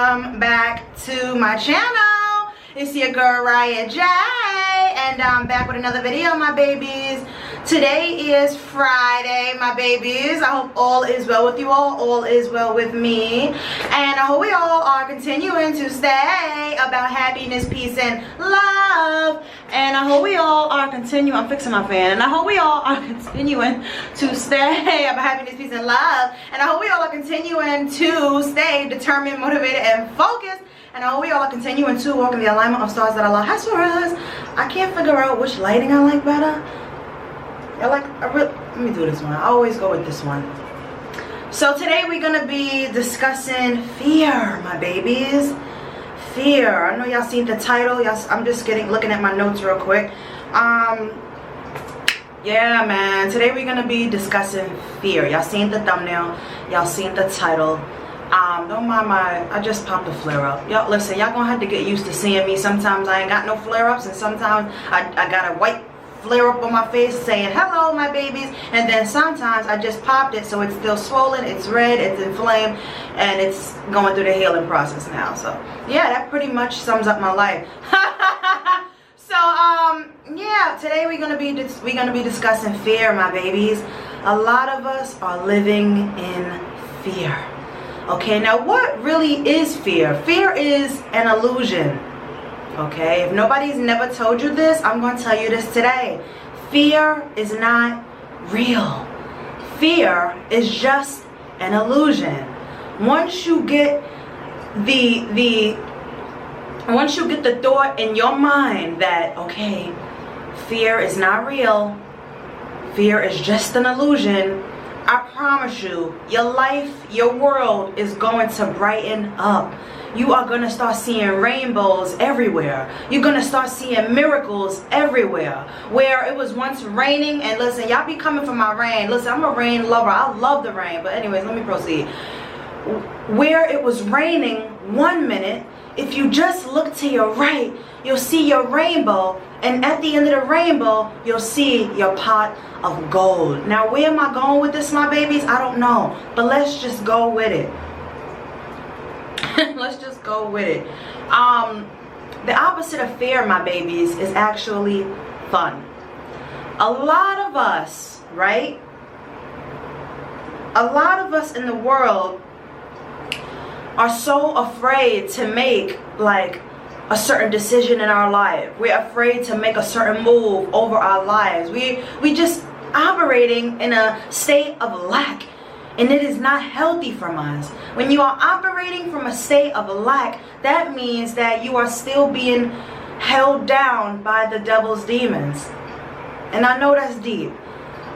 welcome back to my channel. It's your girl Riah J, and I'm back with another video, my babies. Today is Friday, my babies. I hope all is well with you all is well with me, and I hope we all are continuing to stay about happiness, peace, and love. And I hope we all are continuing, I'm fixing my fan, and I hope we all are continuing to stay about happiness, peace, and love. And I hope we all are continuing to stay determined, motivated, and focused. And I hope we all are continuing to walk in the alignment of stars that Allah has for us. I can't figure out which lighting I like better. Let me do this one. I always go with this one. So today we're gonna be discussing fear, my babies. Fear. I know y'all seen the title. I'm just looking at my notes real quick. Yeah, man. Today we're gonna be discussing fear. Y'all seen the thumbnail. Y'all seen the title. Don't mind I just popped a flare up. Y'all listen, y'all gonna have to get used to seeing me. Sometimes I ain't got no flare ups, and sometimes I got a white flare up on my face saying hello, my babies, and then sometimes I just popped it so it's still swollen, it's red, it's inflamed, and it's going through the healing process now. So yeah, that pretty much sums up my life. So yeah, today we're gonna be discussing fear, my babies. A lot of us are living in fear. Okay, now what really is fear? Fear is an illusion. Okay, if nobody's never told you this, I'm going to tell you this today. Fear is not real. Fear is just an illusion. Once you get the thought in your mind that, okay, fear is not real, fear is just an illusion, I promise you, your life, your world is going to brighten up. You are going to start seeing rainbows everywhere. You're going to start seeing miracles everywhere. Where it was once raining, and listen, y'all be coming for my rain. Listen, I'm a rain lover. I love the rain. But anyways, let me proceed. Where it was raining 1 minute, if you just look to your right, you'll see your rainbow. And at the end of the rainbow, you'll see your pot of gold. Now, where am I going with this, my babies? I don't know. But let's just go with it. Let's just go with it. The opposite of fear, my babies, is actually fun. A lot of us, right? A lot of us in the world are so afraid to make like a certain decision in our life. We're afraid to make a certain move over our lives. We just operating in a state of lack, and it is not healthy from us. When you are operating from a state of lack, that means that you are still being held down by the devil's demons. And I know that's deep.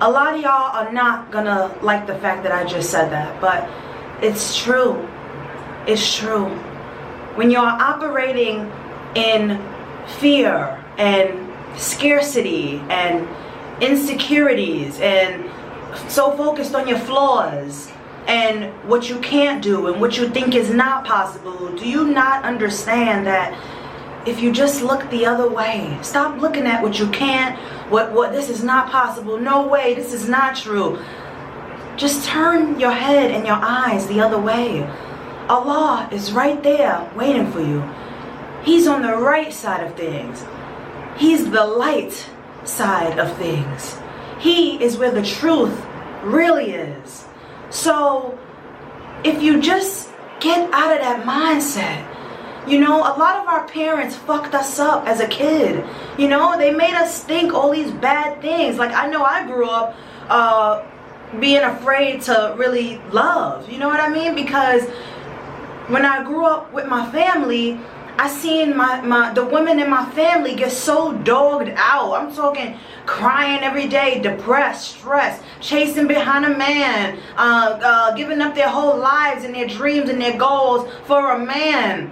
A lot of y'all are not gonna like the fact that I just said that, but it's true. It's true. When you're operating in fear and scarcity and insecurities and so focused on your flaws and what you can't do and what you think is not possible, do you not understand that if you just look the other way, stop looking at what you can't, what this is not possible, no way, this is not true, just turn your head and your eyes the other way. Allah is right there waiting for you. He's on the right side of things. He's the light side of things. He is where the truth really is. So if you just get out of that mindset, you know, a lot of our parents fucked us up as a kid. You know, they made us think all these bad things. Like, I know I grew up being afraid to really love. You know what I mean? Because when I grew up with my family, I seen the women in my family get so dogged out. I'm talking crying every day, depressed, stressed, chasing behind a man, giving up their whole lives and their dreams and their goals for a man.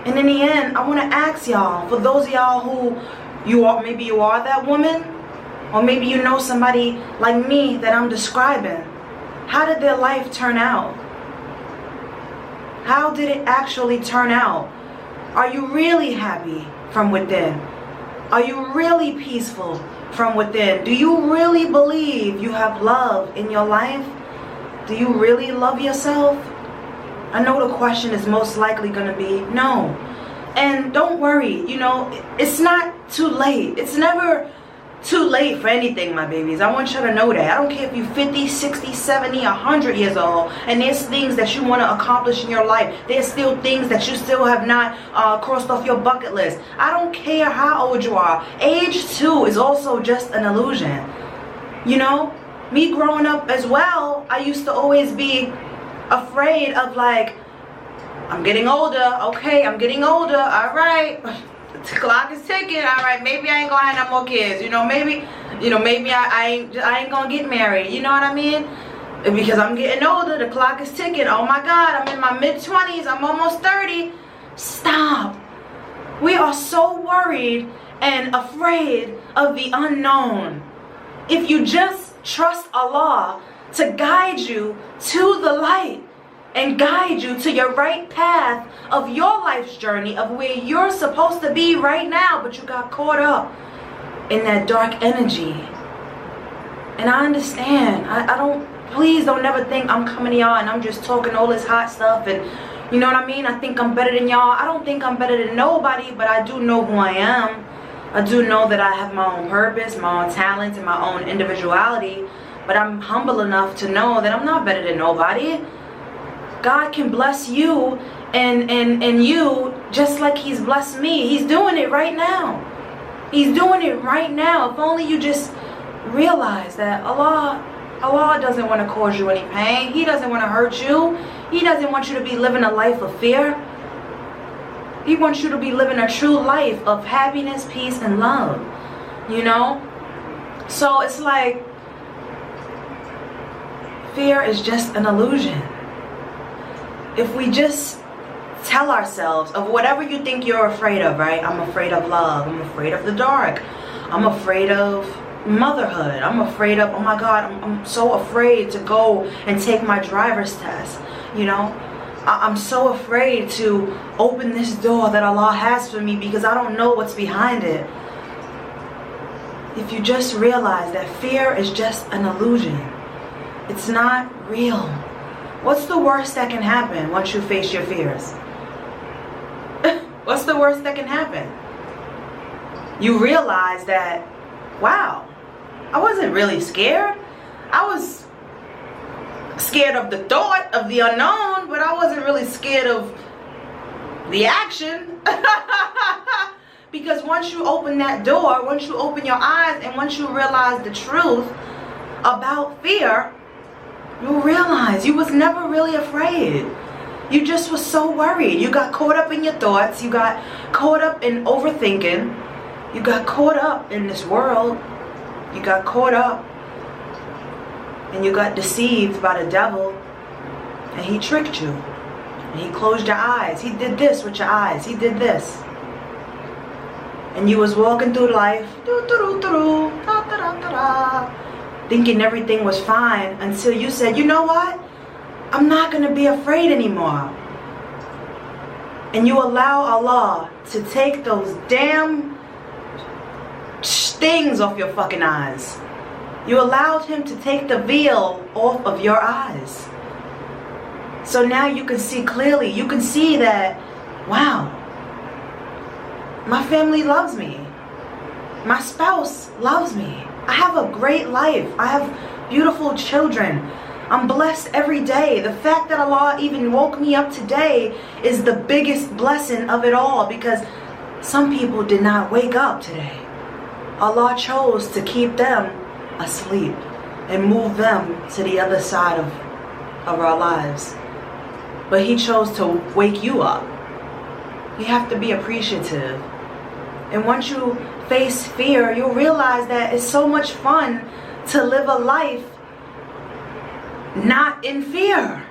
And in the end, I want to ask y'all, for those of y'all who maybe you are that woman, or maybe you know somebody like me that I'm describing, how did their life turn out? How did it actually turn out? Are you really happy from within? Are you really peaceful from within? Do you really believe you have love in your life? Do you really love yourself? I know the question is most likely going to be no. And don't worry, you know, it's not too late. It's never too late for anything, my babies. I want you to know that. I don't care if you're 50, 60, 70, 100 years old, and there's things that you want to accomplish in your life. There's still things that you still have not crossed off your bucket list. I don't care how old you are. Age too is also just an illusion. You know, me growing up as well, I used to always be afraid of, like, I'm getting older. Okay, I'm getting older. All right. The clock is ticking. All right, maybe I ain't gonna have no more kids. You know, maybe I ain't gonna get married. You know what I mean? Because I'm getting older. The clock is ticking. Oh my God, I'm in my mid-20s. I'm almost 30. Stop. We are so worried and afraid of the unknown. If you just trust Allah to guide you to the light and guide you to your right path of your life's journey, of where you're supposed to be right now, but you got caught up in that dark energy. And I understand. Please don't never think I'm coming to y'all and I'm just talking all this hot stuff and, you know what I mean? I think I'm better than y'all. I don't think I'm better than nobody, but I do know who I am. I do know that I have my own purpose, my own talents, and my own individuality. But I'm humble enough to know that I'm not better than nobody. God can bless you and you just like He's blessed me. He's doing it right now. He's doing it right now. If only you just realize that Allah doesn't want to cause you any pain. He doesn't want to hurt you. He doesn't want you to be living a life of fear. He wants you to be living a true life of happiness, peace, and love. You know? So it's like, fear is just an illusion. If we just tell ourselves of whatever you think you're afraid of, right? I'm afraid of love. I'm afraid of the dark. I'm afraid of motherhood. I'm afraid of, oh my God, I'm so afraid to go and take my driver's test. You know, I'm so afraid to open this door that Allah has for me because I don't know what's behind it. If you just realize that fear is just an illusion, it's not real. What's the worst that can happen once you face your fears? What's the worst that can happen? You realize that, wow, I wasn't really scared. I was scared of the thought of the unknown, but I wasn't really scared of the action. Because once you open that door, once you open your eyes, and once you realize the truth about fear, you'll realize you was never really afraid. You just was so worried. You got caught up in your thoughts. You got caught up in overthinking. You got caught up in this world. You got caught up and you got deceived by the devil, and he tricked you and he closed your eyes. He did this with your eyes. He did this, and you was walking through life thinking everything was fine until you said, you know what, I'm not gonna be afraid anymore. And you allow Allah to take those damn things off your fucking eyes. You allowed Him to take the veil off of your eyes. So now you can see clearly. You can see that, wow, my family loves me. My spouse loves me. I have a great life. I have beautiful children. I'm blessed every day. The fact that Allah even woke me up today is the biggest blessing of it all, because some people did not wake up today. Allah chose to keep them asleep and move them to the other side of our lives. But He chose to wake you up. You have to be appreciative. And once you face fear, you'll realize that it's so much fun to live a life not in fear.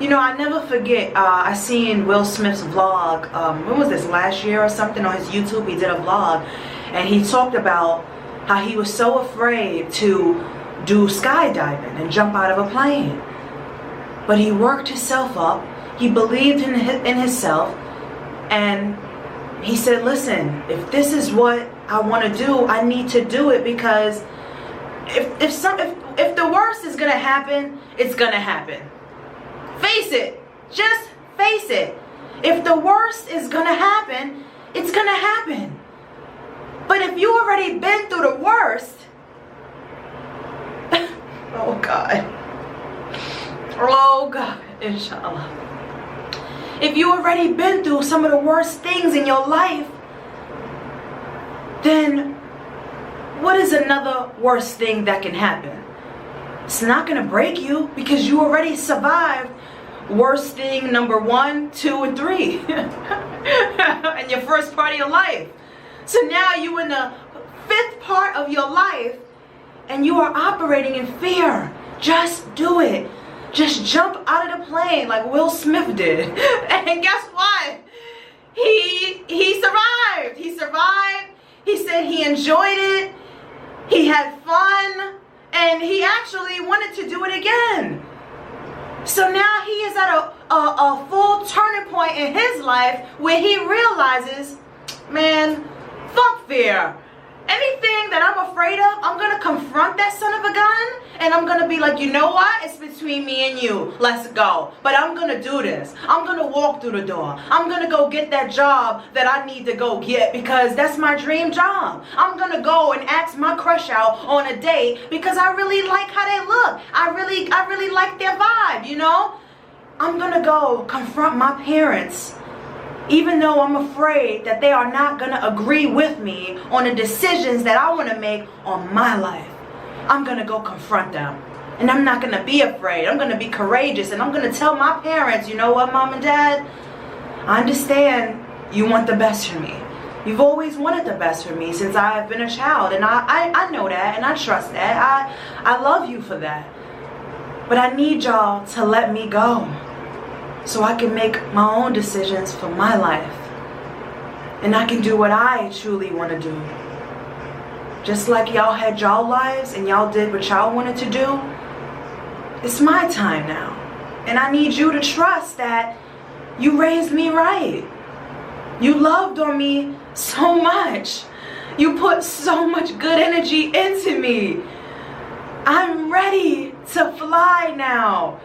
You know, I never forget, I seen Will Smith's vlog, when was this, last year or something, on his YouTube. He did a vlog and he talked about how he was so afraid to do skydiving and jump out of a plane. But he worked himself up, he believed in himself, and he said, listen, if this is what I want to do, I need to do it, because if the worst is going to happen, it's going to happen. Face it. Just face it. If the worst is gonna happen, it's gonna happen. But if you already been through the worst, oh God. Oh God, inshallah. If you already been through some of the worst things in your life, then what is another worst thing that can happen? It's not gonna break you because you already survived worst thing number 1, 2, and 3 in your first part of your life. So now you in the 5th part of your life and you are operating in fear. Just do it. Just jump out of the plane like Will Smith did. And guess what? He survived. He survived. He said he enjoyed it. He had fun. And he actually wanted to do it again. So now he is at a full turning point in his life where he realizes, man, fuck fear. Anything that I'm afraid of, I'm going to confront that son of a gun. And I'm going to be like, you know what? It's between me and you. Let's go. But I'm going to do this. I'm going to walk through the door. I'm going to go get that job that I need to go get because that's my dream job. I'm going to go and ask my crush out on a date because I really like how they look. I really like their vibe, you know? I'm going to go confront my parents. Even though I'm afraid that they are not going to agree with me on the decisions that I want to make on my life. I'm going to go confront them. And I'm not going to be afraid. I'm going to be courageous. And I'm going to tell my parents, you know what, Mom and Dad? I understand you want the best for me. You've always wanted the best for me since I've been a child. And I know that and I trust that. I love you for that. But I need y'all to let me go, so I can make my own decisions for my life. And I can do what I truly want to do. Just like y'all had y'all lives and y'all did what y'all wanted to do, it's my time now. And I need you to trust that you raised me right. You loved on me so much. You put so much good energy into me. I'm ready to fly now.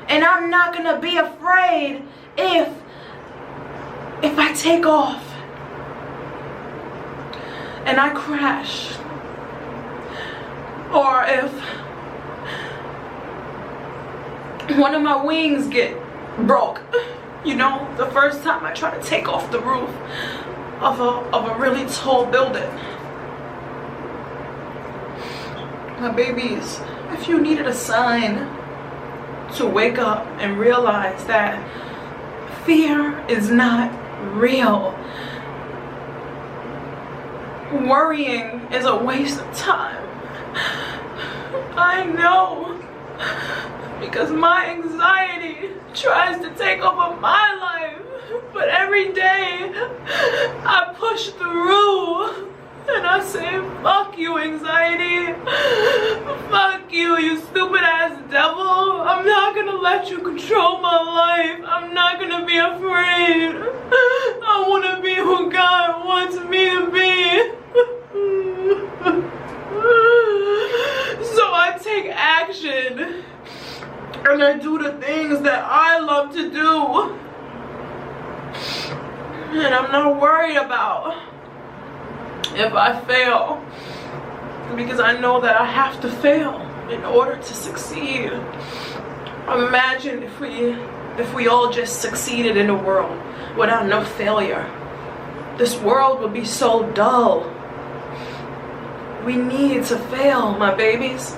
And I'm not going to be afraid if I take off and I crash. Or if one of my wings get broke. You know, the first time I try to take off the roof of a really tall building. My babies, if you needed a sign to wake up and realize that fear is not real. Worrying is a waste of time. I know, because my anxiety tries to take over my life, but every day I push through. And I say, fuck you, anxiety. Fuck you, you stupid ass devil. I'm not gonna let you control my life. I'm not gonna be afraid. I wanna be who God wants me to be. So I take action. And I do the things that I love to do. And I'm not worried about if I fail, because I know that I have to fail in order to succeed. Imagine if we all just succeeded in the world without no failure. This world would be so dull. We need to fail, my babies.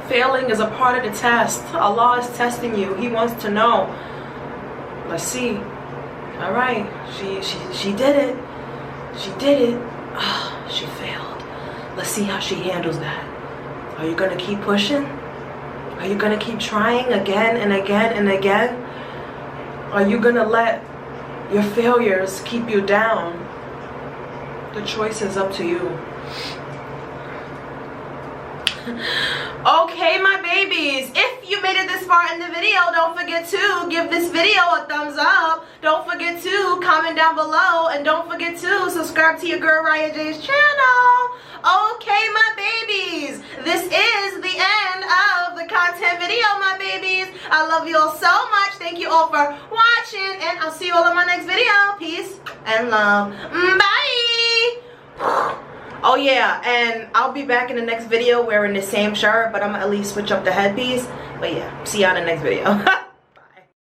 Failing is a part of the test. Allah is testing you. He wants to know. Let's see. All right, she did it. She did it. Oh, she failed. Let's see how she handles that. Are you gonna keep pushing? Are you gonna keep trying again and again and again? Are you gonna let your failures keep you down? The choice is up to you. Okay, my babies, if you made it this far in the video, don't forget to give this video a thumbs up. Don't forget to comment down below, and don't forget to subscribe to your girl Riahjay's channel. Okay, my babies, this is the end of the content video, my babies. I love you all so much. Thank you all for watching, and I'll see you all in my next video. Peace and love. Bye. Oh yeah, and I'll be back in the next video wearing the same shirt, but I'm gonna at least switch up the headpiece. But yeah, see y'all in the next video.